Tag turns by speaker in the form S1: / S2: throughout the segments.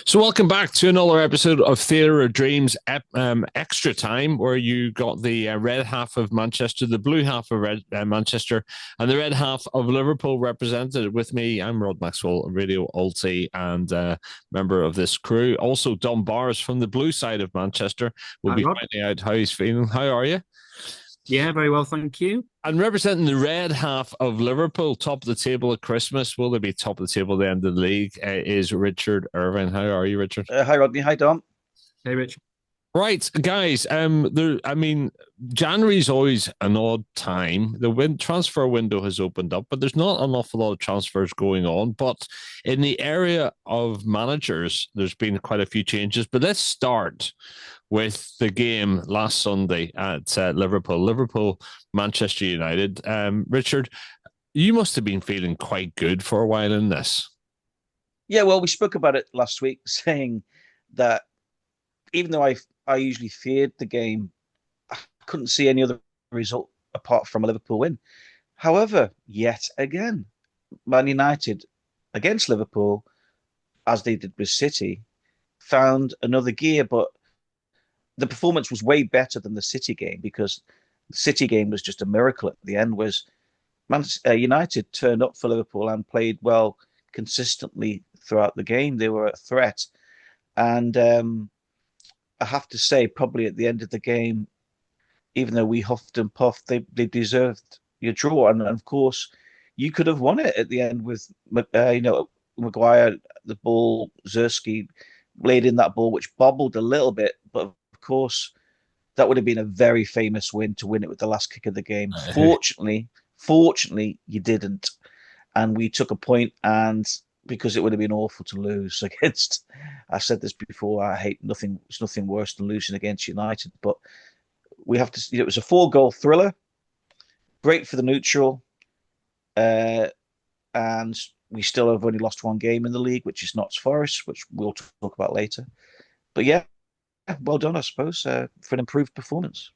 S1: So, welcome back to another episode of Theatre of Dreams Extra Time, where you got the red half of Manchester, the blue half of Manchester, and the red half of Liverpool represented. With me, I'm Rod Maxwell, Radio Alty, and member of this crew. Also, Don Bars from the blue side of Manchester will
S2: Hi,
S1: be
S2: Rod.
S1: finding out how he's feeling. How are you?
S2: Yeah, very well, thank you.
S1: And representing the red half of Liverpool, top of the table at Christmas, will they be top of the table at the end of the league? Is Richard Irvine. How are you, Richard?
S3: Hi, Rodney. Hi, Dom.
S2: Hey, Rich.
S1: Right, guys. I mean, January is always an odd time. The transfer window has opened up, but there's not an awful lot of transfers going on. But in the area of managers, there's been quite a few changes. But let's start with the game last Sunday at Liverpool, Manchester United. Richard, you must have been feeling quite good for a while in this.
S3: Yeah, well, we spoke about it last week, saying that even though I usually feared the game, I couldn't see any other result apart from a Liverpool win. However, yet again, Man United against Liverpool, as they did with City, found another gear, but the performance was way better than the City game because the City game was just a miracle at the end. Was United turned up for Liverpool and played well consistently throughout the game. They were a threat, and I have to say, probably at the end of the game, even though we huffed and puffed, they deserved your draw. And of course, you could have won it at the end with Maguire, the ball, Zerski laid in that ball, which bobbled a little bit, but of course, that would have been a very famous win to win it with the last kick of the game. Fortunately, you didn't, and we took a point, and because it would have been awful to lose against. I said this before. I hate nothing. It's nothing worse than losing against United, but we have to. It was a 4-goal thriller, great for the neutral, and we still have only lost one game in the league, which is Notts Forest, which we'll talk about later. But yeah, well done, I suppose, for an improved performance.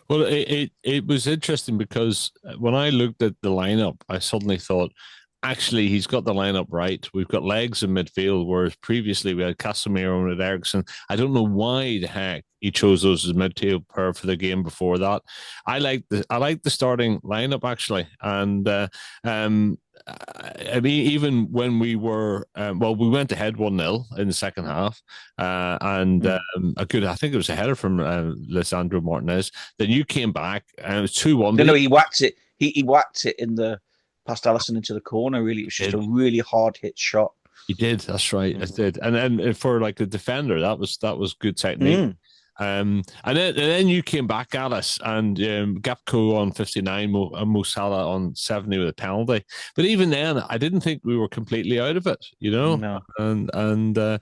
S1: Well, it was interesting because when I looked at the lineup, I suddenly thought, actually, he's got the lineup right. We've got legs in midfield, whereas previously we had Casemiro and Ericsson. I don't know why the heck he chose those as midfield pair for the game before that. I like the starting lineup actually, and I mean, even when we were, we went ahead 1-0 in the second half, and I think it was a header from Lisandro Martinez. Then you came back, and it was 2-1.
S3: No, he whacked it. He whacked it in the past Allison into the corner. Really, it was just a really hard hit shot.
S1: He did. That's right. I did. And then for like the defender, that was good technique. And then you came back at us, and Gapco on 59, Mo Salah on 70 with a penalty. But even then, I didn't think we were completely out of it, you know.
S3: No.
S1: And then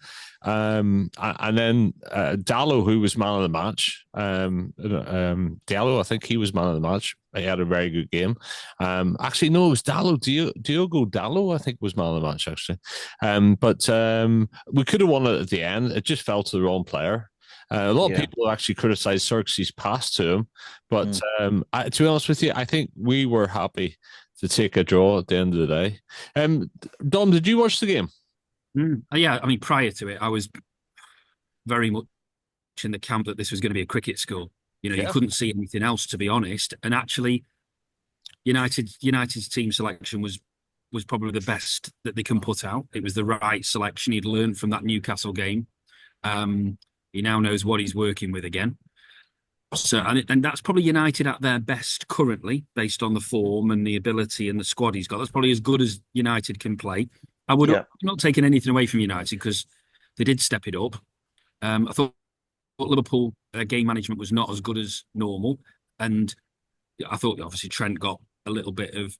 S1: Dallo, who was man of the match, Dallo, I think he was man of the match. He had a very good game. Actually, no, it was Dallo. Diogo Dallo, I think, was man of the match actually. But we could have won it at the end. It just fell to the wrong player. A lot of people actually criticized Xerxes' pass to him, but to be honest with you, I think we were happy to take a draw at the end of the day. Dom, did you watch the game?
S2: Yeah, I mean, prior to it, I was very much in the camp that this was going to be a cricket school. You know, you couldn't see anything else, to be honest. And actually, United's team selection was probably the best that they can put out. It was the right selection. He'd learned from that Newcastle game. He now knows what he's working with again. So, and that's probably United at their best currently, based on the form and the ability and the squad he's got. That's probably as good as United can play. I would not taking anything away from United because they did step it up. I thought Liverpool game management was not as good as normal, and I thought obviously Trent got a little bit of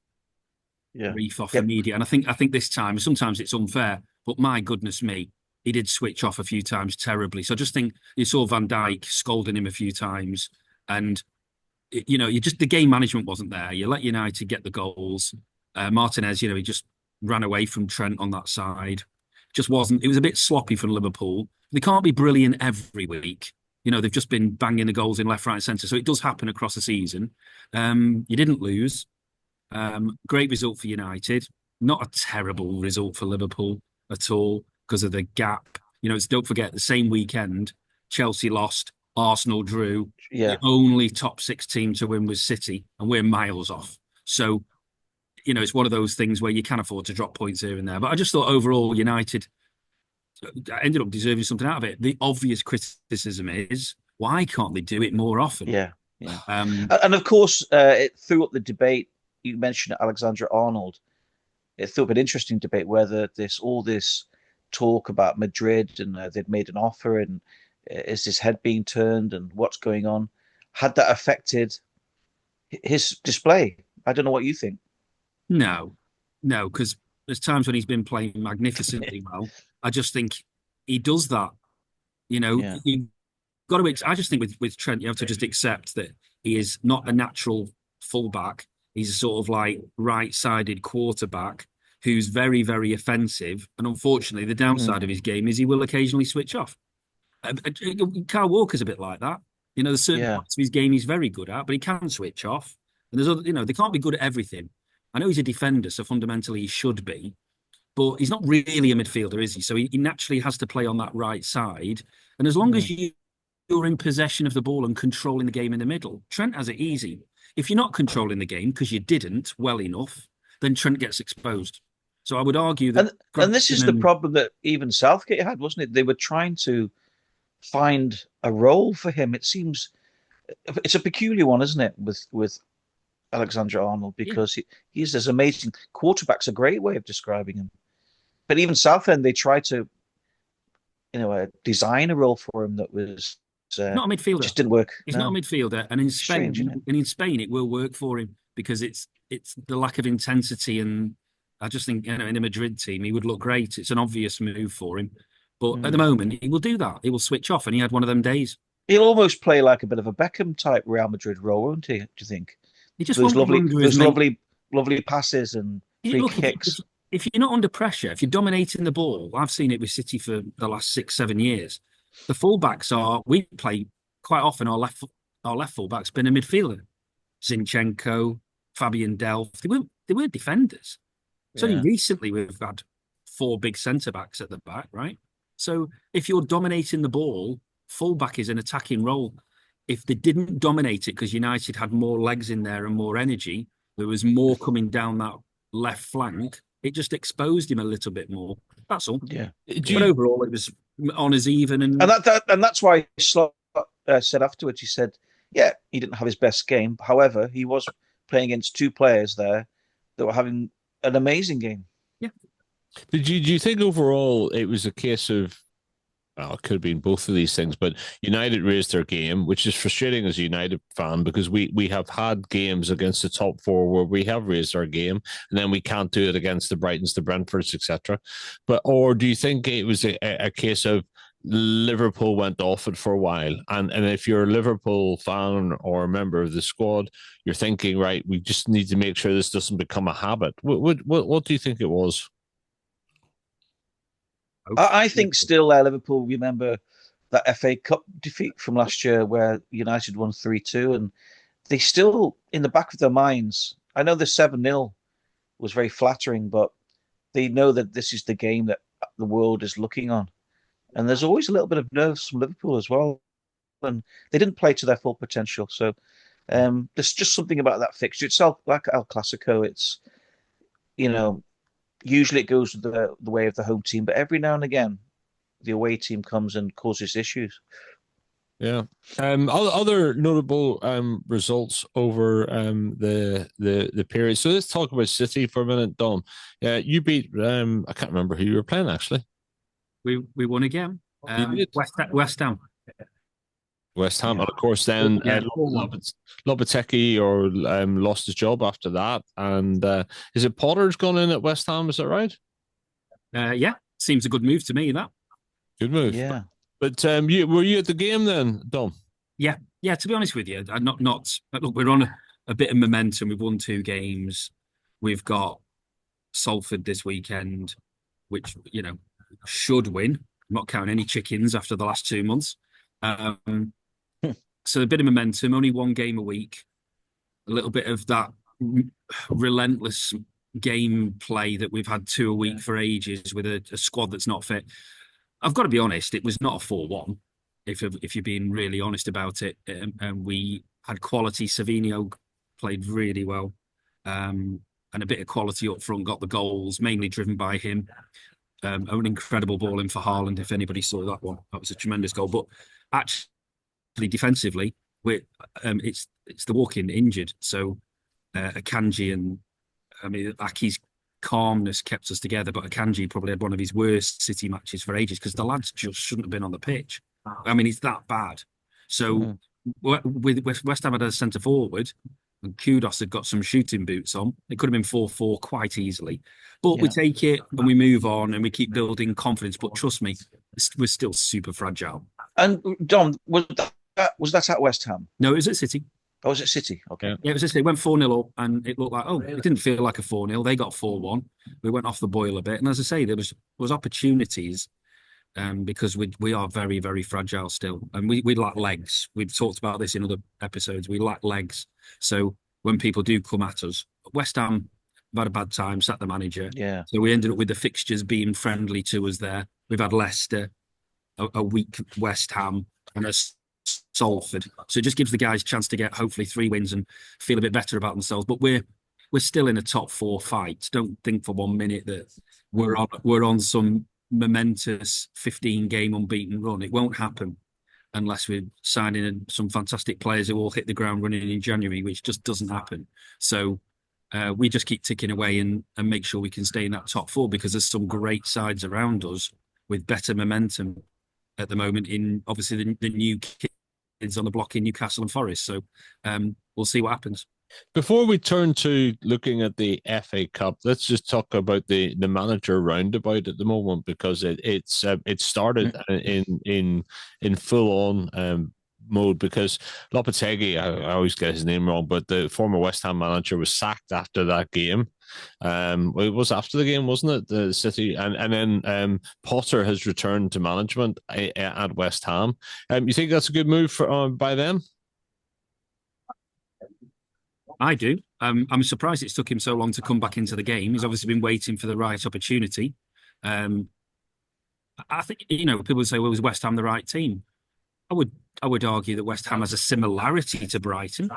S2: grief off the media, and I think this time sometimes it's unfair, but my goodness me, he did switch off a few times terribly. So I just think you saw Van Dijk scolding him a few times, and the game management wasn't there. You let United get the goals. Martinez, he just ran away from Trent on that side. Just wasn't. It was a bit sloppy for Liverpool. They can't be brilliant every week. They've just been banging the goals in left, right, and centre. So it does happen across the season. You didn't lose. Great result for United. Not a terrible result for Liverpool at all because of the gap. Don't forget the same weekend, Chelsea lost, Arsenal drew.
S3: Yeah.
S2: The only top 6 team to win was City, and we're miles off. So, it's one of those things where you can afford to drop points here and there. But I just thought overall, United ended up deserving something out of it. The obvious criticism is, why can't they do it more often?
S3: Yeah. And of course, it threw up the debate. You mentioned Alexander-Arnold. It threw up an interesting debate whether all this talk about Madrid and they'd made an offer and is his head being turned and what's going on, had that affected his display? I don't know what you think.
S2: No, because there's times when he's been playing magnificently well. I just think he does that. You've got to. I just think with Trent, you have to just accept that he is not a natural fullback. He's a sort of like right-sided quarterback who's very, very offensive. And unfortunately, the downside of his game is he will occasionally switch off. Kyle Walker's a bit like that. There's certain parts of his game he's very good at, but he can switch off. And there's other, they can't be good at everything. I know he's a defender, so fundamentally he should be, but he's not really a midfielder, is he? So he naturally has to play on that right side. And as long as you're in possession of the ball and controlling the game in the middle, Trent has it easy. If you're not controlling the game because you didn't well enough, then Trent gets exposed. So I would argue that...
S3: And this is the problem that even Southgate had, wasn't it? They were trying to find a role for him. It seems... It's a peculiar one, isn't it, with Alexander-Arnold, because he's this amazing... Quarterback's a great way of describing him. But even Southend, they tried to, design a role for him that was...
S2: not a midfielder.
S3: Just didn't work.
S2: He's not a midfielder. And in Spain, it will work for him because it's the lack of intensity. And I just think, in a Madrid team, he would look great. It's an obvious move for him. But at the moment, he will do that. He will switch off. And he had one of them days.
S3: He'll almost play like a bit of a Beckham type Real Madrid role, won't he? Do you think?
S2: He just
S3: those lovely passes and free kicks.
S2: If you're not under pressure, if you're dominating the ball, I've seen it with City for the last 6-7 years. The fullbacks we play quite often. Our left fullback's been a midfielder. Zinchenko, Fabian Delph. They weren't defenders. It's only recently we've had 4 big centre backs at the back, right? So if you're dominating the ball, fullback is an attacking role. If they didn't dominate it because United had more legs in there and more energy, there was more coming down that left flank. It just exposed him a little bit more. That's all.
S3: Yeah.
S2: But overall, it was honours even. And
S3: that's why Slot said afterwards, he said, he didn't have his best game. However, he was playing against 2 players there that were having an amazing game.
S2: Yeah.
S1: Do you think overall it was a case of, well, it could have been both of these things, but United raised their game, which is frustrating as a United fan because we have had games against the top 4 where we have raised our game and then we can't do it against the Brightons, the Brentfords, etc. Or do you think it was a case of Liverpool went off it for a while, and if you're a Liverpool fan or a member of the squad, you're thinking, right, we just need to make sure this doesn't become a habit. What do you think it was?
S3: I think still Liverpool remember that FA Cup defeat from last year where United won 3-2, and they still, in the back of their minds, I know the 7-0 was very flattering, but they know that this is the game that the world is looking on. And there's always a little bit of nerves from Liverpool as well. And they didn't play to their full potential. So there's just something about that fixture. It's like El Clasico. It's, usually it goes the way of the home team, but every now and again, the away team comes and causes issues.
S1: Yeah. Other notable results over the period. So let's talk about City for a minute, Dom. You beat I can't remember who you were playing actually.
S2: We won again. West Ham.
S1: West Ham, and of course, then Lopetegui lost his job after that. And is it Potter's gone in at West Ham? Is that right?
S2: Yeah, seems a good move to me. That
S1: good move.
S3: Yeah.
S1: But were you at the game then, Dom?
S2: Yeah. To be honest with you, not. Look, we're on a bit of momentum. We've won 2 games. We've got Salford this weekend, which should win. I'm not counting any chickens after the last 2 months. So a bit of momentum, only 1 game a week, a little bit of that relentless game play that we've had 2 a week for ages with a squad that's not fit. I've got to be honest, it was not a 4-1. If you're being really honest about it, and we had quality. Savinho played really well, and a bit of quality up front. Got the goals, mainly driven by him. An incredible ball in for Haaland. If anybody saw that one, that was a tremendous goal. But actually, defensively, it's the walk-in injured. So Akanji and I mean Aki's calmness kept us together, but Akanji probably had one of his worst City matches for ages because the lads just shouldn't have been on the pitch. I mean, it's that bad. So with West Ham had a centre forward, and Kudos had got some shooting boots on. It could have been 4-4 quite easily. But we take it and we move on and we keep building confidence. But trust me, we're still super fragile.
S3: And Dom, was that at West Ham?
S2: No, it was at City.
S3: Oh, was it City? Okay.
S2: Yeah, it was City. It went 4-0 up and it looked like, it didn't feel like a 4-0. They got 4-1. We went off the boil a bit. And as I say, there was opportunities because we are very, very fragile still. And we lack legs. We've talked about this in other episodes. We lack legs. So when people do come at us, West Ham have had a bad time, sat the manager.
S3: Yeah.
S2: So we ended up with the fixtures being friendly to us there. We've had Leicester, a weak West Ham, and a Salford. So it just gives the guys a chance to get hopefully 3 wins and feel a bit better about themselves. But we're still in a top 4 fight. Don't think for 1 minute that we're on some momentous 15-game unbeaten run. It won't happen unless we're signing in some fantastic players who all hit the ground running in January, which just doesn't happen. So we just keep ticking away and make sure we can stay in that top 4 because there's some great sides around us with better momentum at the moment in obviously the new kids on the block in Newcastle and Forest. So we'll see what happens.
S1: Before we turn to looking at the FA Cup, let's just talk about the manager roundabout at the moment because it started in full on mode because Lopetegui, I always get his name wrong, but the former West Ham manager was sacked after that game. It was after the game, wasn't it? The City and then Potter has returned to management at West Ham. You think that's a good move by them?
S2: I do. I'm surprised it's took him so long to come back into the game. He's obviously been waiting for the right opportunity. I think people say, "Well, was West Ham the right team?" I would argue that West Ham has a similarity to Brighton.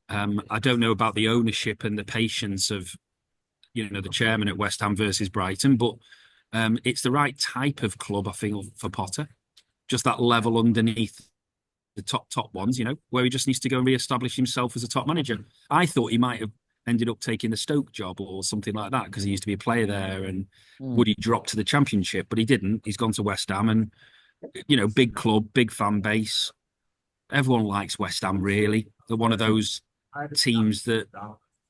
S2: I don't know about the ownership and the patience of the chairman at West Ham versus Brighton, but it's the right type of club I feel for Potter. Just that level underneath the top ones, where he just needs to go and re-establish himself as a top manager. I thought he might have ended up taking the Stoke job or something like that because he used to be a player there and would he drop to the Championship, but he didn't. He's gone to West Ham and, big club, big fan base. Everyone likes West Ham, really. They're one of those teams that,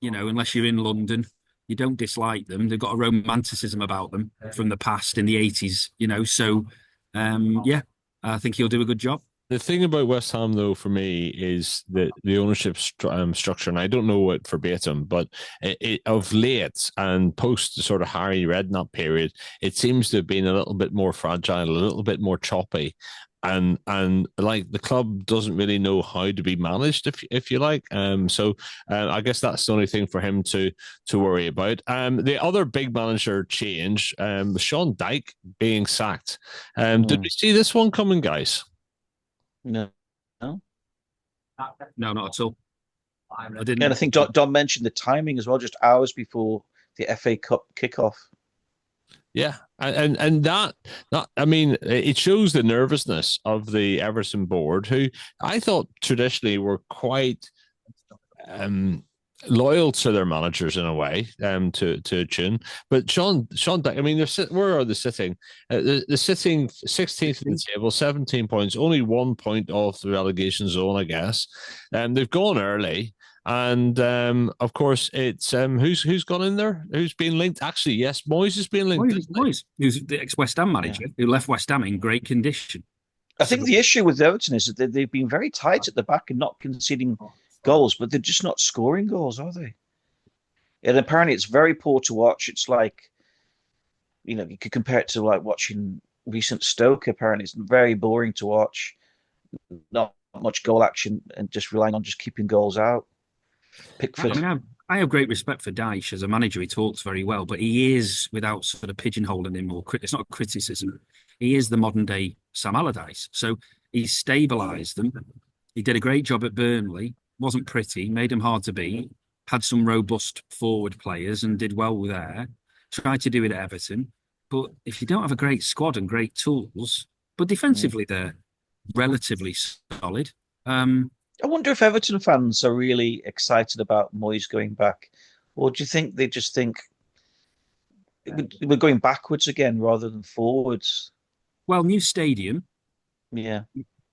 S2: unless you're in London, you don't dislike them. They've got a romanticism about them from the past in the 80s, So, I think he'll do a good job.
S1: The thing about West Ham, though, for me, is the ownership structure, and I don't know it verbatim, but of late and post sort of Harry Redknapp period, it seems to have been a little bit more fragile, a little bit more choppy, and like the club doesn't really know how to be managed, if you like. So I guess that's the only thing for him to worry about. The other big manager change was Sean Dyche being sacked. Did we see this one coming, guys?
S3: No,
S2: not at all. I didn't.
S3: And I think Don mentioned the timing as well, just hours before the FA Cup kickoff.
S1: Yeah, and that I mean, it shows the nervousness of the Everton board, who I thought traditionally were quite loyal to their managers in a way, to a tune. But Sean Dyche, I mean, where are they sitting? They're sitting 16th in the table, 17 points, only 1 point off the relegation zone, I guess. They've gone early. And of course, it's who's gone in there? Who's been linked? Actually, yes, Moyes has been linked.
S2: Moyes, who's the ex-West Ham manager, who left West Ham in great condition.
S3: I think the issue with Everton is that they've been very tight at the back and not conceding goals, but they're just not scoring goals, are they? And apparently it's very poor to watch. It's like, you could compare it to like watching recent Stoke. Apparently it's very boring to watch. Not much goal action and just relying on just keeping goals out. Pickford.
S2: I mean, I have great respect for Dyche as a manager. He talks very well, but he is, without sort of pigeonholing him, or it's not a criticism, he is the modern day Sam Allardyce. So he's stabilised them. He did a great job at Burnley. Wasn't pretty, made him hard to beat. Had some robust forward players and did well there. Tried to do it at Everton. But if you don't have a great squad and great tools, but defensively they're relatively solid.
S3: I wonder if Everton fans are really excited about Moyes going back, or do you think they just think we're going backwards again rather than forwards?
S2: Well, new stadium.
S3: Yeah.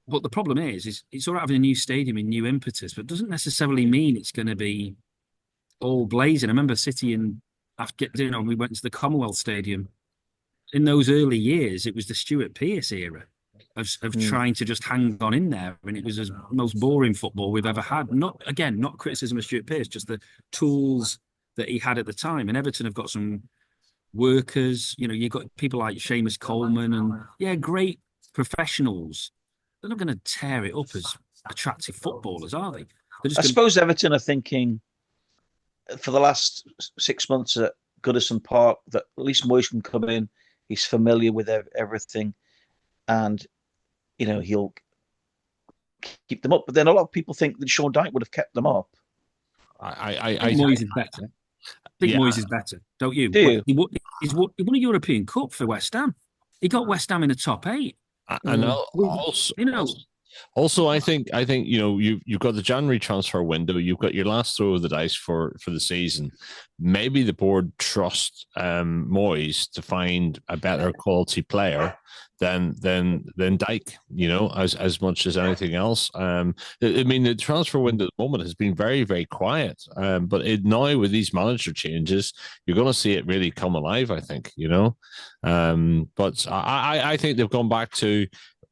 S2: But the problem is it's all right having a new stadium and new impetus, but it doesn't necessarily mean it's going to be all blazing. I remember City after we went to the Commonwealth Stadium. In those early years, it was the Stuart Pearce era of trying to just hang on in there, and it was the most boring football we've ever had. Not criticism of Stuart Pearce, just the tools that he had at the time. And Everton have got some workers. You've got people like Seamus Coleman and great professionals. They're not going to tear it up as attractive footballers, are they?
S3: I suppose Everton are thinking for the last 6 months at Goodison Park that at least Moyes can come in. He's familiar with everything, and he'll keep them up. But then a lot of people think that Sean Dyche would have kept them up.
S2: I think Moyes is better. I think Moyes is better, don't you?
S3: Do you?
S2: He won a European Cup for West Ham. He got West Ham in the top 8.
S1: I know. Also, I think you've got the January transfer window. You've got your last throw of the dice for the season. Maybe the board trust Moyes to find a better quality player than Dyche. As much as anything else. The transfer window at the moment has been very, very quiet. But now with these manager changes, you're going to see it really come alive. I think. But I think they've gone back to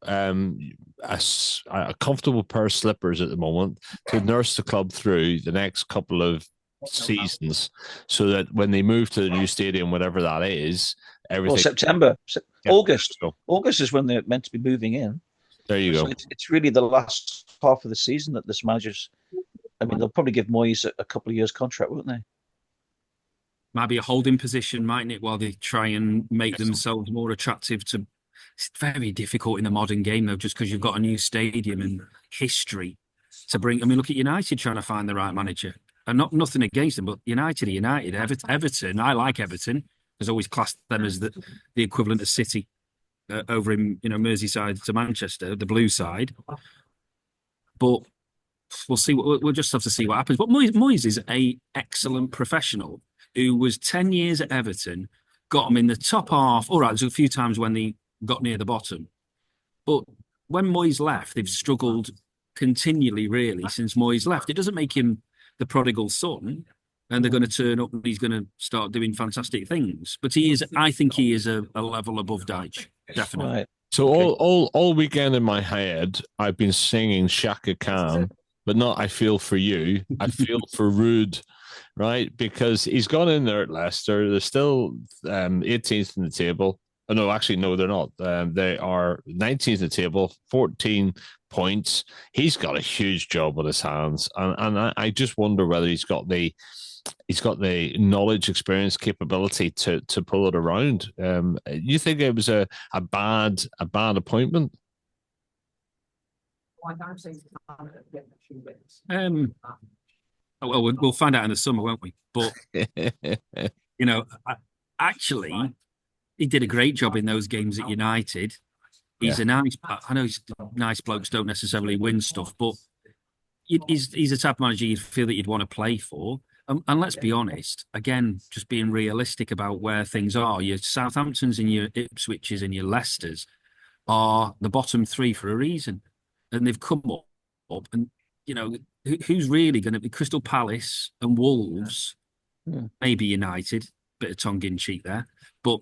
S1: a comfortable pair of slippers at the moment to nurse the club through the next couple of seasons, so that when they move to the new stadium, whatever that is, everything.
S3: Well, September, August. August is when they're meant to be moving in.
S1: There you go.
S3: It's really the last half of the season that this manager's. They'll probably give Moyes a couple of years contract, won't they?
S2: Might be a holding position, mightn't it, while they try and make themselves more attractive to. It's very difficult in the modern game, though, just because you've got a new stadium and history to bring. Look at United trying to find the right manager. And nothing against them, but United. Everton, I like Everton. There's always classed them as the equivalent of City over in Merseyside to Manchester, the blue side. But we'll see. We'll just have to see what happens. But Moyes is an excellent professional who was 10 years at Everton, got them in the top half. All right, there's a few times when they got near the bottom. But when Moyes left, they've struggled continually, really, since Moyes left. It doesn't make him the prodigal son, and they're going to turn up and he's going to start doing fantastic things. But I think he is a level above Dyche, definitely.
S3: Right.
S1: So all weekend in my head, I've been singing Shaka Khan, but not I Feel For You. I feel for Rude, right? Because he's gone in there at Leicester. They're still 18th in the table. Oh, no, actually, no, they're not. They are 19th in the table, 14 points. He's got a huge job on his hands. And I just wonder whether he's got the knowledge, experience, capability to pull it around. You think it was a bad appointment?
S2: Well, we'll find out in the summer, won't we? But actually, he did a great job in those games at United. He's a nice. I know nice blokes don't necessarily win stuff, but he's a type of manager you'd feel that you'd want to play for. And let's be honest, again, just being realistic about where things are. Your Southamptons and your Ipswiches and your Leicesters are the bottom 3 for a reason, and they've come up. And who's really going to be Crystal Palace and Wolves? Maybe United, bit of tongue in cheek there, but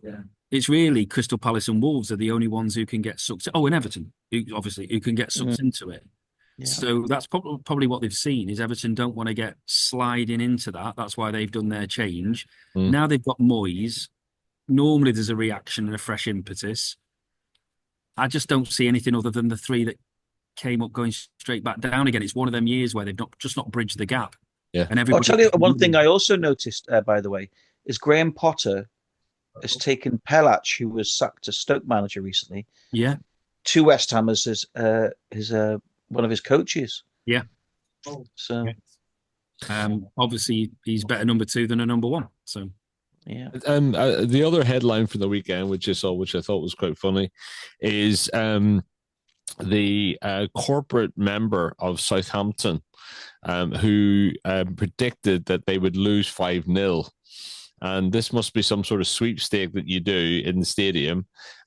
S2: it's really Crystal Palace and Wolves are the only ones who can get sucked. Oh, and Everton, who can get sucked into it. Yeah. So that's probably what they've seen is Everton don't want to get sliding into that. That's why they've done their change. Now they've got Moyes. Normally there's a reaction and a fresh impetus. I just don't see anything other than the 3 that came up going straight back down again. It's one of them years where they've not bridged the gap.
S1: Yeah.
S2: And
S3: I'll
S2: everybody.
S3: tell you one thing I also noticed, by the way, is Graham Potter has taken Pelach, who was sacked as Stoke manager recently,
S2: Yeah,
S3: to West Ham as his one of his coaches.
S2: yeah.
S3: So
S2: Obviously, he's better number 2 than a number 1. So
S3: yeah,
S1: The other headline for the weekend, which I saw, which I thought was quite funny, is the corporate member of Southampton who predicted that they would lose 5-0. And this must be some sort of sweepstake that you do in the stadium.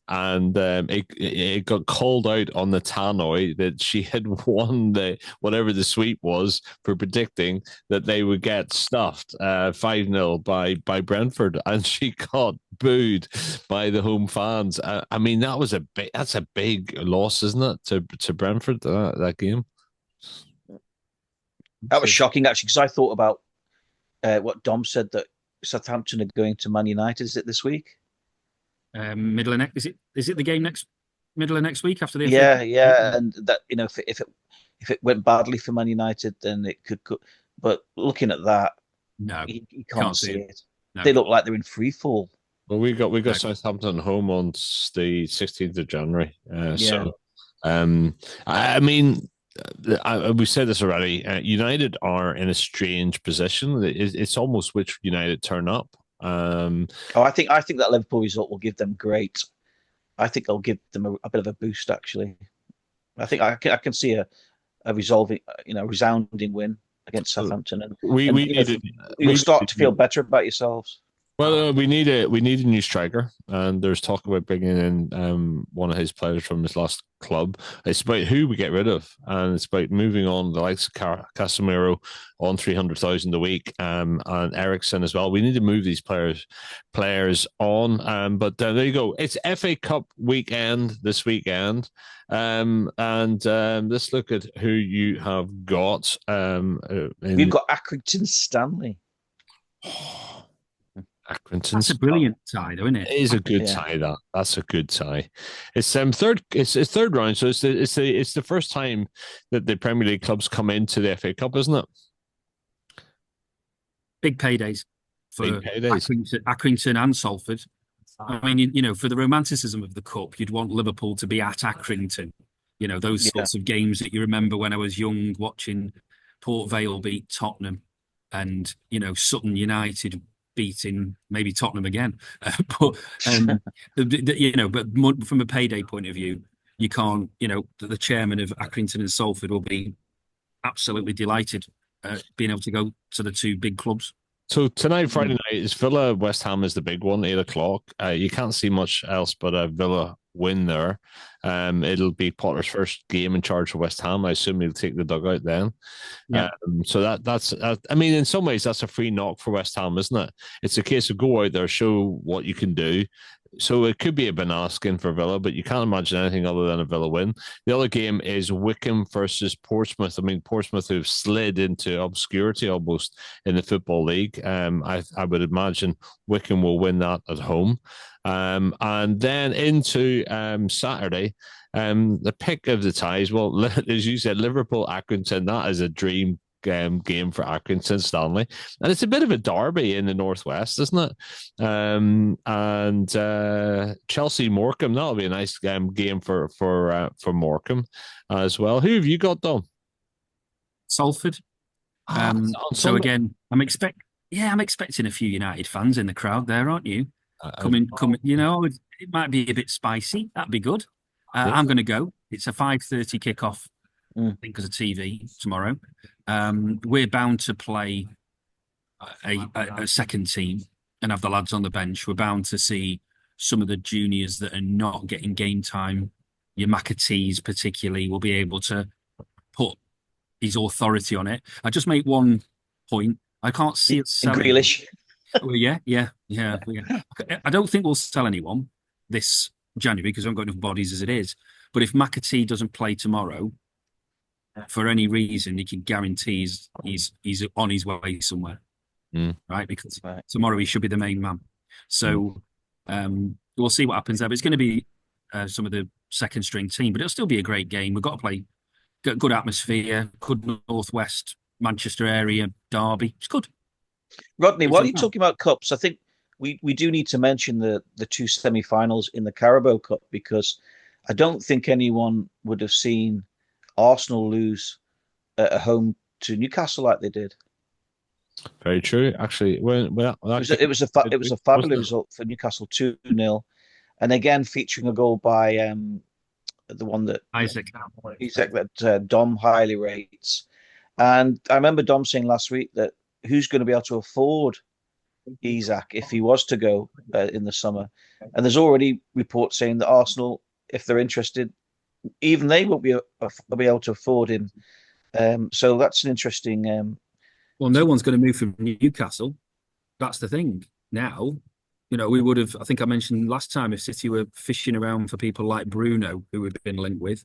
S1: And it got called out on the tannoy that she had won the whatever the sweep was for predicting that they would get stuffed 5-0 by Brentford, and she got booed by the home fans. I mean, that's a big loss, isn't it, to Brentford, that game?
S3: that was shocking actually, because I thought about what Dom said, that Southampton are going to Man United. Is it this week?
S2: middle of next is it the game middle of next week after the
S3: Yeah, and that if it went badly for Man United, then it could go. But looking at that,
S2: No,
S3: you can't see it.
S2: No.
S3: They look like they're in free fall.
S1: Well, we got Southampton home on the 16th of January. So, I mean, we said this already. United are in a strange position. It's almost which United turn up.
S3: I think that Liverpool result will give them great. I think they'll give them a bit of a boost. Actually, I think I can see a resounding win against Southampton, and you'll start to feel better about yourselves.
S1: Well, we need a new striker, and there's talk about bringing in one of his players from his last club. It's about who we get rid of, and it's about moving on the likes of Casemiro on 300,000 a week, and Ericsson as well. We need to move these players on. But there you go. It's FA Cup weekend this weekend, and let's look at who you have got.
S3: We've got Accrington Stanley.
S2: That's a brilliant tie, though, isn't it?
S1: It is a good tie. That's a good tie. It's third. It's third round, so it's the first time that the Premier League clubs come into the FA Cup, isn't it?
S2: Big paydays for Accrington and Salford. I mean, for the romanticism of the cup, you'd want Liverpool to be at Accrington. Those sorts of games that you remember when I was young, watching Port Vale beat Tottenham, and Sutton United beating maybe Tottenham again. But from a payday point of view, you can't. The chairman of Accrington and Salford will be absolutely delighted being able to go to the two big clubs.
S1: So tonight, Friday night, is Villa West Ham is the big one, 8:00. You can't see much else but a Villa win there. It'll be Potter's first game in charge of West Ham. I assume he'll take the dugout then.
S2: Yeah.
S1: So that's I mean, in some ways, that's a free knock for West Ham, isn't it? It's a case of go out there, show what you can do. So it could be a banana skin for Villa, but you can't imagine anything other than a Villa win. The other game is Wycombe versus Portsmouth. I mean, Portsmouth who've slid into obscurity almost in the Football League. I would imagine Wycombe will win that at home. And then into Saturday, the pick of the ties. Well, as you said, Liverpool Accrington. That is a dream game for Accrington Stanley, and it's a bit of a derby in the northwest, isn't it? And Chelsea Morecambe. That'll be a nice game for Morecambe as well. Who have you got, Dom?
S2: Salford. So again, I'm expecting a few United fans in the crowd there, aren't you? Coming. It might be a bit spicy. That'd be good. I'm going to go. It's a 5:30 kickoff. I think because of TV tomorrow. We're bound to play a second team and have the lads on the bench. We're bound to see some of the juniors that are not getting game time. Your McAtees particularly will be able to put his authority on it. I just make one point. I can't see it selling.
S3: Grealish.
S2: Well, yeah. I don't think we'll sell anyone this January because we haven't got enough bodies as it is. But if McAtee doesn't play tomorrow, for any reason, you can guarantee he's on his way somewhere, right? Because tomorrow he should be the main man. So we'll see what happens there. But it's going to be some of the second string team, but it'll still be a great game. We've got to play good atmosphere, good northwest Manchester area derby. It's good.
S3: Rodney,
S2: It's
S3: while
S2: a-
S3: you're talking about cups, I think we do need to mention the two semi-finals in the Carabao Cup, because I don't think anyone would have seen Arsenal lose at home to Newcastle like they did.
S1: Very true. Actually, that game,
S3: It was a
S1: wasn't
S3: fabulous
S1: it?
S3: result for Newcastle, 2-0, and again featuring a goal by the one that
S2: Isaac.
S3: Isak, that Dom highly rates. And I remember Dom saying last week that who's going to be able to afford Isak if he was to go in the summer. And there's already reports saying that Arsenal, if they're interested, even they won't be able to afford him. So that's an interesting.
S2: Well, no one's going to move from Newcastle. That's the thing. Now, we would have. I think I mentioned last time if City were fishing around for people like Bruno, who we've been linked with.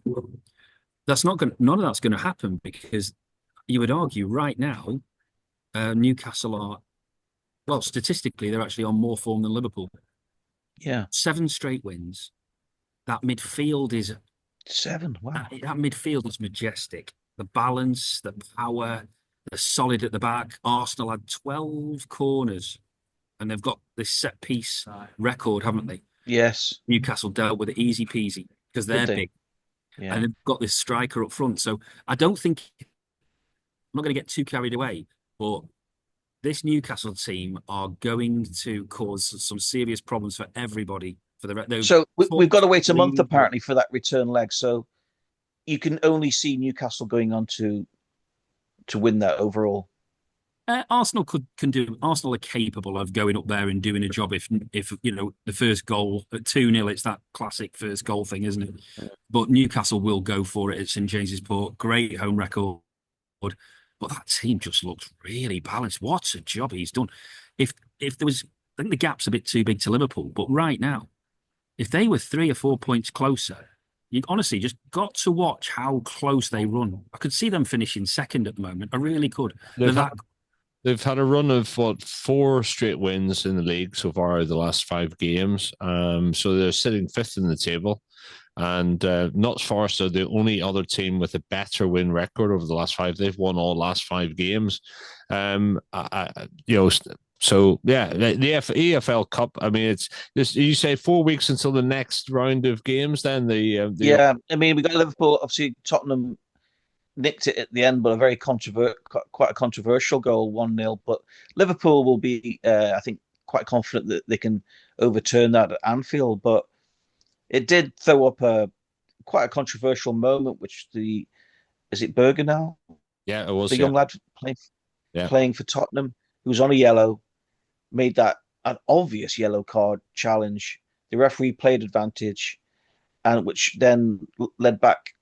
S2: That's not going. None of that's going to happen because you would argue right now, Newcastle are, well, statistically they're actually on more form than Liverpool.
S3: Yeah,
S2: 7 straight wins. That midfield is
S3: 7. Wow.
S2: that midfield is majestic. The balance, the power, they're solid at the back. Arsenal had 12 corners, and they've got this set piece record, haven't they?
S3: Yes.
S2: Newcastle dealt with it easy peasy because
S3: Did
S2: they're
S3: they?
S2: big,
S3: Yeah.
S2: and they've got this striker up front. So I don't think I'm not going to get too carried away, but this Newcastle team are going to cause some serious problems for everybody for the
S3: So we've got to wait a month
S2: leading-
S3: apparently for that return leg. So you can only see Newcastle going on to win that overall.
S2: Arsenal can do. Arsenal are capable of going up there and doing a job. If the first goal at 2-0, it's that classic first goal thing, isn't it? But Newcastle will go for it at St James's Port. Great home record, but that team just looks really balanced. What a job he's done. If there was, I think the gap's a bit too big to Liverpool. But right now, if they were 3 or 4 points closer, you honestly just got to watch how close they run. I could see them finishing second at the moment. I really could.
S1: They've had a run of 4 straight wins in the league so far the last 5 games. So they're sitting 5th in the table, and Notts Forest are the only other team with a better win record over the last 5. They've won all last 5 games. So yeah, the EFL Cup. I mean, it's you say 4 weeks until the next round of games. Then
S3: Yeah, I mean, we got Liverpool. Obviously, Tottenham nicked it at the end, but quite a controversial goal, 1-0. But Liverpool will be, I think, quite confident that they can overturn that at Anfield. But it did throw up quite a controversial moment, which is it Berger now?
S1: Yeah, it was
S3: The young lad playing for Tottenham, who was on a yellow, made that an obvious yellow card challenge. The referee played advantage, and which then led back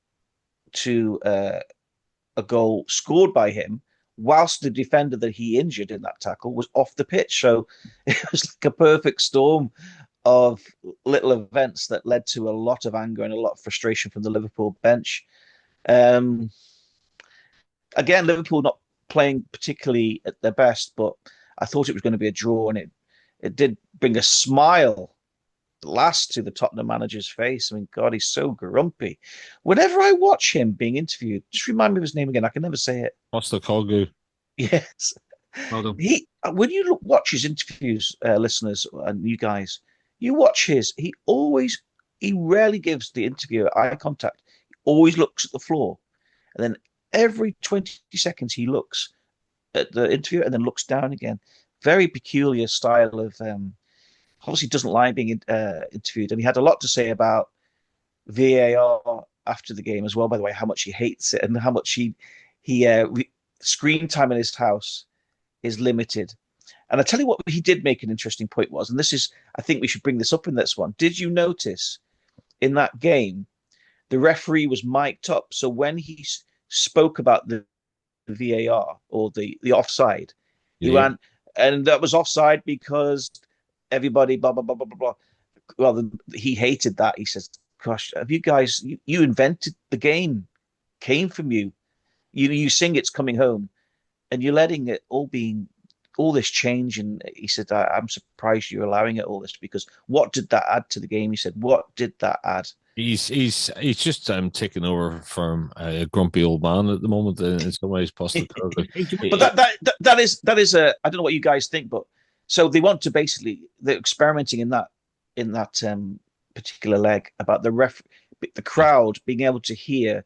S3: to a goal scored by him, whilst the defender that he injured in that tackle was off the pitch. So it was like a perfect storm of little events that led to a lot of anger and a lot of frustration from the Liverpool bench. Again, Liverpool not playing particularly at their best, but I thought it was going to be a draw, and it did bring a smile last to the Tottenham manager's face. I mean, God, he's so grumpy. Whenever I watch him being interviewed, just remind me of his name again. I can never say it.
S1: Postecoglou.
S3: Yes.
S2: Well done.
S3: When you watch his interviews, listeners and you guys, you watch he rarely gives the interviewer eye contact. He always looks at the floor, and then every 20 seconds he looks at the interviewer and then looks down again. Very peculiar style of. Obviously, doesn't like being interviewed, and he had a lot to say about VAR after the game as well. By the way, how much he hates it and how much screen time in his house is limited. And I tell you what, he did make an interesting point was, and I think we should bring this up in this one. Did you notice in that game, the referee was mic'd up, so when he spoke about the VAR or the offside, he ran, and that was offside because everybody blah blah blah blah blah. Well, he hated that. He says, "Gosh, have you guys? You invented the game, came from you. You sing it's coming home, and you're letting it all this change." And he said, "I'm surprised you're allowing it all this because what did that add to the game?" He said, "What did that add?"
S1: He's just taking over from a grumpy old man at the moment in some ways, possibly.
S3: But that is a, I don't know what you guys think, but so they want to basically, they're experimenting in that particular leg about the crowd being able to hear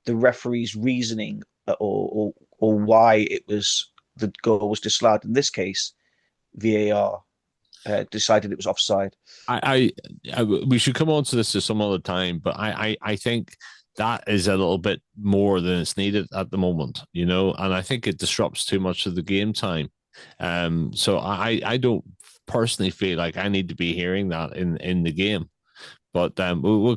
S3: the referee's reasoning, or why the goal was disallowed. In this case, VAR decided it was offside.
S1: We should come on to this at some other time, but I think that is a little bit more than it's needed at the moment, and I think it disrupts too much of the game time. So I don't personally feel like I need to be hearing that in the game. But we'll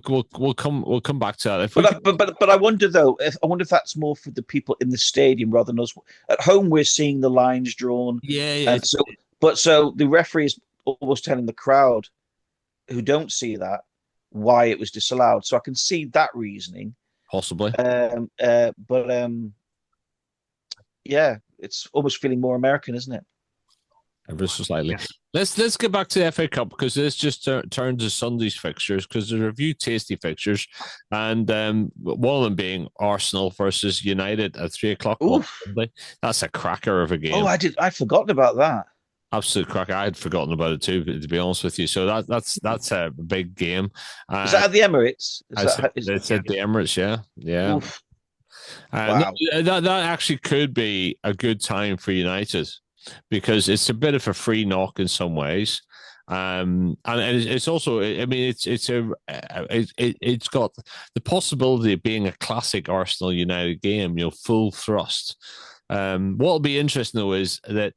S1: come back to that.
S3: But I wonder though, if that's more for the people in the stadium rather than us. At home, we're seeing the lines drawn.
S1: Yeah.
S3: So the referee is almost telling the crowd who don't see that why it was disallowed. So I can see that reasoning
S1: possibly.
S3: Yeah, it's almost feeling more American, isn't it?
S1: Ever so slightly. Yeah. Let's get back to the FA Cup, because this just turned to Sunday's fixtures, because there's a few tasty fixtures, and one of them being Arsenal versus United at 3:00. That's a cracker of a game.
S3: Oh, I'd forgotten about that.
S1: Absolute cracker. I had forgotten about it too, to be honest with you. So that's a big game.
S3: Is that at the Emirates?
S1: It's at the Emirates, yeah.
S3: Wow.
S1: That actually could be a good time for United, because it's a bit of a free knock in some ways, and it's also, I mean, it's got the possibility of being a classic Arsenal United game, full thrust. What'll be interesting though is that,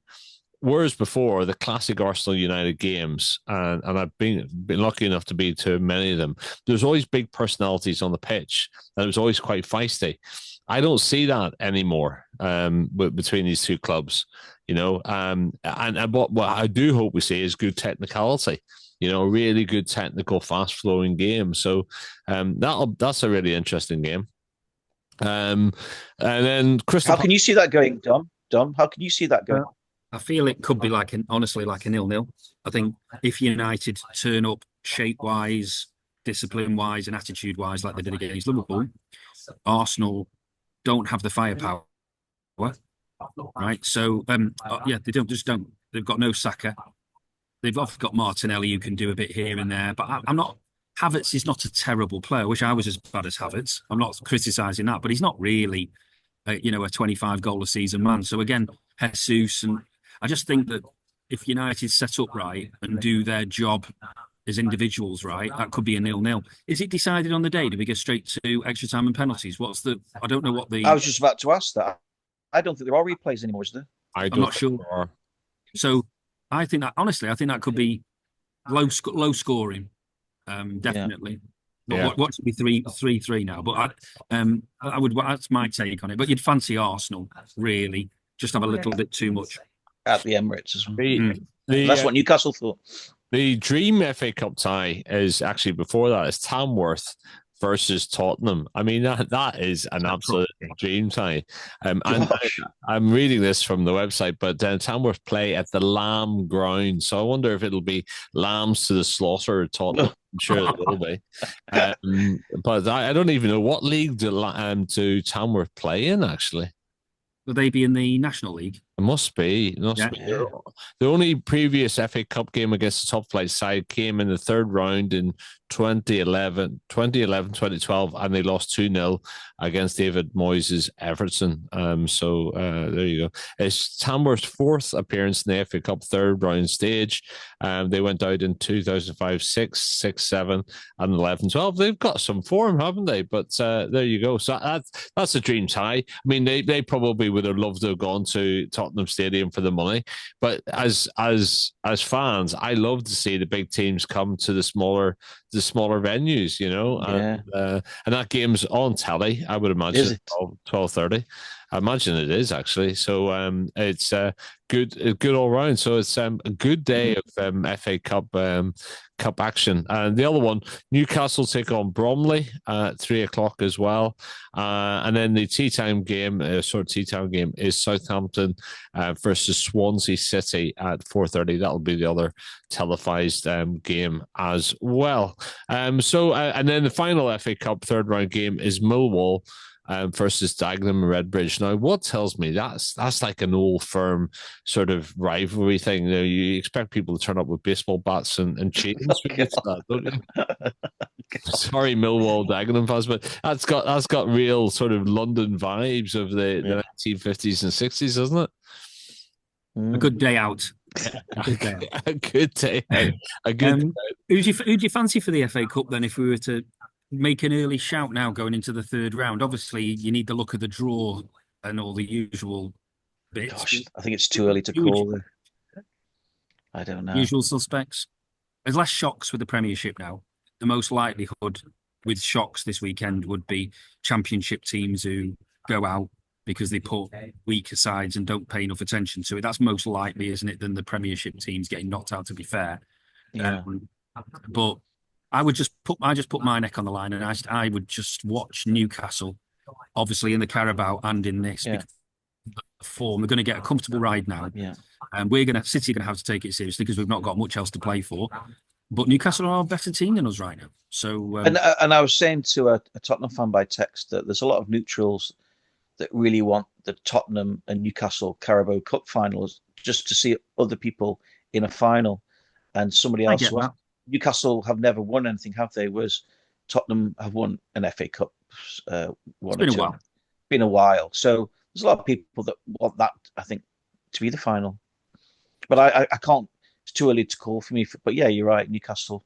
S1: whereas before the classic Arsenal United games, and I've been lucky enough to be to many of them, there's always big personalities on the pitch, and it was always quite feisty. I don't see that anymore between these two clubs, and what I do hope we see is good technicality, really good technical, fast-flowing game. So that's a really interesting game. And then Crystal.
S3: How can you see that going, Dom? How can you see that going?
S2: I feel it could be honestly like a 0-0. I think if United turn up shape-wise, discipline-wise, and attitude-wise like they did against Liverpool, Arsenal don't have the firepower, right? So they don't. They've got no Saka. They've often got Martinelli, who can do a bit here and there. But I'm not. Havertz is not a terrible player. I wish I was as bad as Havertz. I'm not criticising that, but he's not really, a 25 goal a season man. So again, Jesus, and I just think that if United set up right and do their job as individuals right, that could be a 0-0. Is it decided on the day? Do we go straight to extra time and penalties? I don't know what the...
S3: I was just about to ask that. I don't think there are replays anymore, is there?
S2: I'm not sure. So I think that could be low scoring. Definitely.
S1: Yeah.
S2: What should be 3-3 now? But I would. That's my take on it. But you'd fancy Arsenal, really, just have a little bit too much
S3: at the Emirates as well. That's what Newcastle thought.
S1: The dream FA Cup tie is actually before that. It's Tamworth versus Tottenham. I mean, that is an absolute dream tie. And I'm reading this from the website, but Tamworth play at the Lamb Ground. So I wonder if it'll be lambs to the slaughter at Tottenham. I'm sure it will be. But I don't even know, what league do Tamworth play in, actually?
S2: Will they be in the National League?
S1: It must be. The only previous FA Cup game against the top flight side came in the third round in 2011, 2012, and they lost 2-0 against David Moyes' Everton. So there you go. It's Tamworth's fourth appearance in the FA Cup third round stage. They went out in 2005, 6, 6, 7, and 11, 12. They've got some form, haven't they? But there you go. So that's a dream tie. I mean, they probably would have loved to have gone to Tottenham Stadium for the money, but as fans, I love to see the big teams come to the smaller venues, and that game's on telly, I would imagine, 12:30. I imagine it is actually. So it's good all round. So it's a good day of FA Cup action. And the other one, Newcastle take on Bromley at 3 o'clock as well. And then the tea time game is Southampton versus Swansea City at 4:30. That'll be the other televised game as well. And then the final FA Cup third round game is Millwall versus Dagenham and Redbridge. Now, what tells me that's like an old firm sort of rivalry thing. You expect people to turn up with baseball bats and chains. Don't you? Sorry, Millwall Dagenham fans, but that's got real sort of London vibes of the 1950s and 60s, doesn't it?
S2: A good day out.
S1: A good day out. A good day out.
S2: Who do you fancy for the FA Cup then? If we were to make an early shout now going into the third round, obviously you need to look at the draw and all the usual bits.
S3: Gosh, I think it's too early to call. I don't know.
S2: Usual suspects. There's less shocks with the Premiership now. The most likelihood with shocks this weekend would be Championship teams who go out because they put weaker sides and don't pay enough attention to it. That's most likely, isn't it, than the Premiership teams getting knocked out, to be fair.
S3: Yeah.
S2: But I would just put my neck on the line, and I would just watch Newcastle, obviously in the Carabao and in this.
S3: Yeah.
S2: Form, they're going to get a comfortable ride now.
S3: Yeah.
S2: And City are going to have to take it seriously because we've not got much else to play for. But Newcastle are a better team than us right now. So
S3: and I was saying to a Tottenham fan by text that there's a lot of neutrals that really want the Tottenham and Newcastle Carabao Cup finals just to see other people in a final. And somebody else, Newcastle have never won anything, have they? Whereas Tottenham have won an FA Cup.
S2: It's been a while.
S3: Been a while. So there's a lot of people that want that, I think, to be the final. But I can't. It's too early to call for me. But yeah, you're right, Newcastle.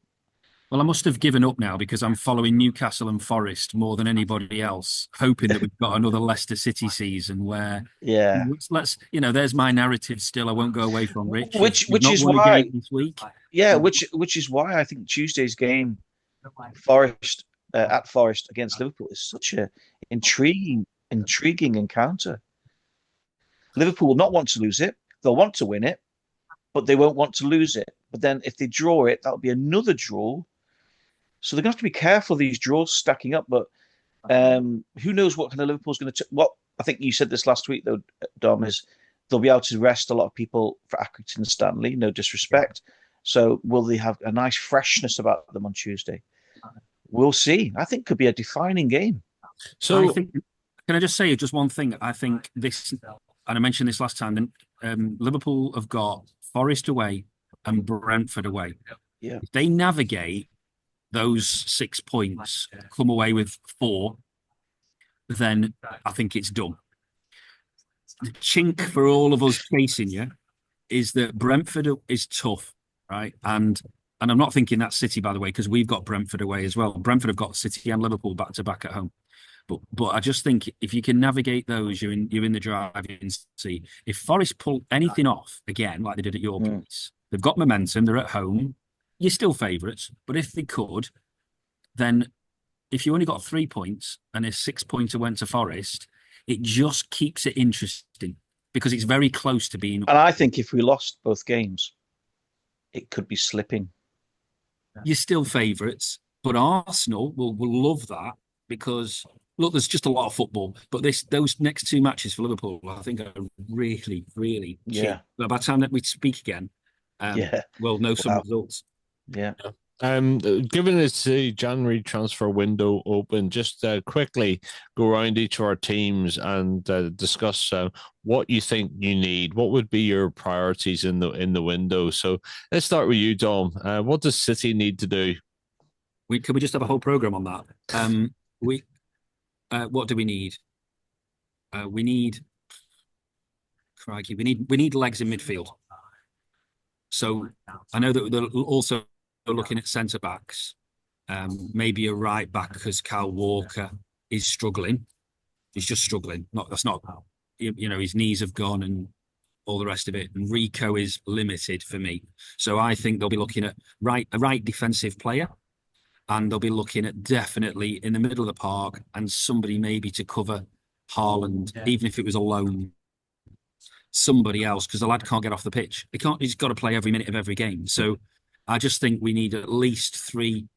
S2: Well, I must have given up now because I'm following Newcastle and Forest more than anybody else, hoping that we've got another Leicester City season where, there's my narrative still. I won't go away from Rich.
S3: Which is why this week. Yeah, which is why I think Tuesday's game, Forest at Forest against Liverpool, is such a intriguing encounter. Liverpool will not want to lose it; they'll want to win it, but they won't want to lose it. But then if they draw it, that'll be another draw. So they're going to have to be careful, these draws stacking up. But who knows what kind of Liverpool's going to... What I think you said this last week, though, Dom, is they'll be able to rest a lot of people for Accrington and Stanley, no disrespect. So will they have a nice freshness about them on Tuesday? We'll see. I think it could be a defining game.
S2: So can I just say just one thing? I think this, and I mentioned this last time, Liverpool have got Forest away and Brentford away.
S3: Yeah.
S2: If they navigate those 6 points, come away with 4, then I think it's done. The chink for all of us chasing you is that Brentford is tough, right? And I'm not thinking that's City, by the way, because we've got Brentford away as well. Brentford have got City and Liverpool back to back at home. But I just think if you can navigate those, you're in the driving seat. If Forest pull anything off again, like they did at your place, they've got momentum, they're at home, you're still favourites. But if they could, then if you only got 3 points and a 6-pointer went to Forest, it just keeps it interesting because it's very close to being.
S3: And I think if we lost both games, it could be slipping.
S2: You're still favourites, but Arsenal will love that because, look, there's just a lot of football. But those next 2 matches for Liverpool, I think, are really, really cheap. But by the time that we speak again, we'll know some results.
S3: Yeah.
S1: Given it's the January transfer window open, just quickly go around each of our teams and discuss what you think you need. What would be your priorities in the window? So let's start with you, Dom. What does City need to do?
S2: Can we just have a whole program on that? What do we need? We need legs in midfield. So I know that they're also looking at centre backs, maybe a right back because Kyle Walker is struggling. He's just struggling. That's not. His knees have gone and all the rest of it. And Rico is limited for me. So I think they'll be looking at a right defensive player. And they'll be looking at definitely in the middle of the park and somebody maybe to cover Haaland, even if it was a loan, somebody else, because the lad can't get off the pitch. He's got to play every minute of every game. So I just think we need at least three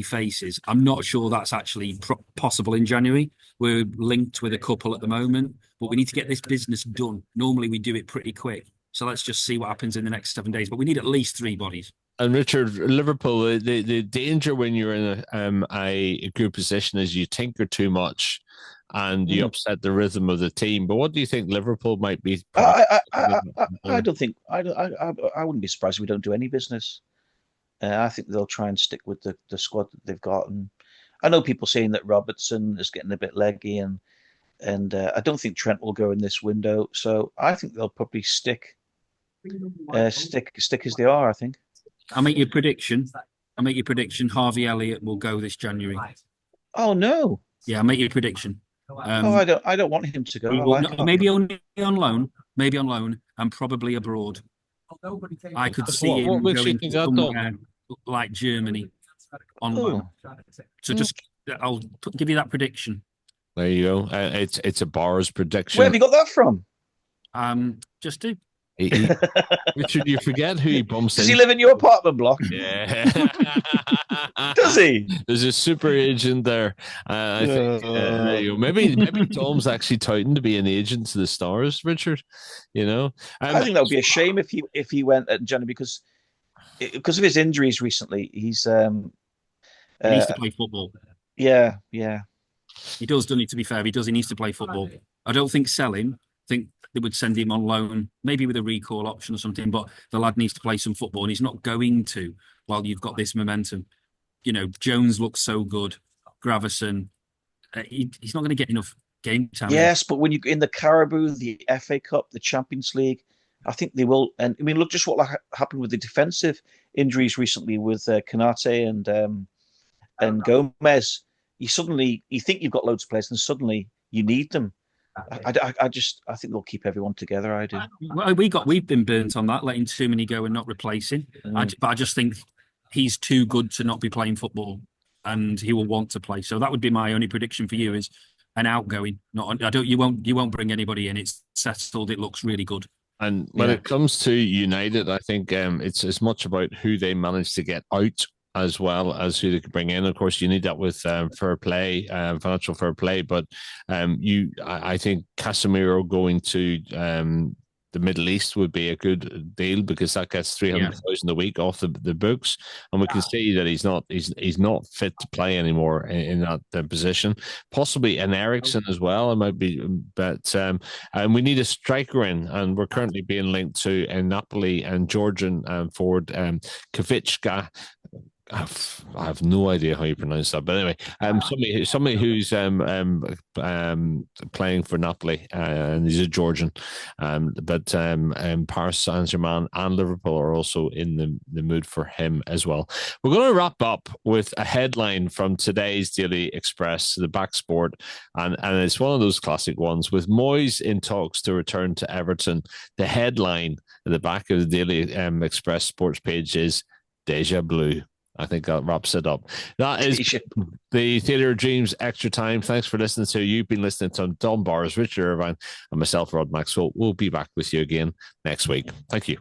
S2: faces. I'm not sure that's actually possible in January. We're linked with a couple at the moment, but we need to get this business done. Normally we do it pretty quick. So let's just see what happens in the next 7 days. But we need at least 3 bodies.
S1: And Richard, Liverpool, the danger when you're in a good position is you tinker too much and you upset the rhythm of the team. But what do you think Liverpool might be?
S3: I don't think I wouldn't be surprised if we don't do any business. I think they'll try and stick with the squad that they've got. And I know people saying that Robertson is getting a bit leggy, and I don't think Trent will go in this window. So I think they'll probably stick as they are. I think.
S2: I'll make you a prediction. Harvey Elliott will go this January.
S3: Oh no!
S2: Yeah, I'll make you a prediction.
S3: I don't want him to go.
S2: Maybe only on loan, and probably abroad. I could see him going somewhere like Germany on loan. So I'll give you that prediction.
S1: There you go. It's a Bar's prediction.
S3: Where have you got that from?
S2: Just do.
S1: Richard, you forget who he bumps
S3: Does he live in your apartment block?
S1: Yeah.
S3: Does he?
S1: There's a super agent there. I think there you go. Maybe Tom's actually touting to be an agent to the Stars, Richard. I
S3: think that would be a shame if he went at January because of his injuries recently.
S2: He needs to play football.
S3: Yeah.
S2: He does, doesn't he? To be fair, he does. He needs to play football. I don't think sell him. I think they would send him on loan, maybe with a recall option or something, but the lad needs to play some football and he's not going to while you've got this momentum. Jones looks so good. Gravison, he's not going to get enough game time.
S3: Yes, but when you in the Carabao, the FA Cup, the Champions League, I think they will. And I mean, look just what happened with the defensive injuries recently with Konate and Gomez. You think you've got loads of players and suddenly you need them. I think they'll keep everyone together. I do.
S2: We've been burnt on that, letting too many go and not replacing. But I just think he's too good to not be playing football, and he will want to play. So that would be my only prediction for you: is an outgoing. You won't bring anybody in. It's settled. It looks really good.
S1: And when it comes to United, I think it's as much about who they manage to get out as well as who they could bring in. Of course, you need that with fair play, financial fair play. But I think Casemiro going to the Middle East would be a good deal because that gets 300,000 a week off the books, and we can see that he's not fit to play anymore in that position. Possibly an Ericsson as well. It might be, but and we need a striker in, and we're currently being linked to Napoli and Georgian forward Kvitschka. I have no idea how you pronounce that, but anyway, somebody who's playing for Napoli, and he's a Georgian, but Paris Saint-Germain and Liverpool are also in the mood for him as well. We're going to wrap up with a headline from today's Daily Express, the back sport, and it's one of those classic ones with Moyes in talks to return to Everton. The headline at the back of the Daily Express sports page is Deja Blue. I think that wraps it up. That is the Theatre of Dreams Extra Time. Thanks for listening to. You've been listening to Don Bars, Richard Irvine, and myself, Rod Maxwell. We'll be back with you again next week. Thank you.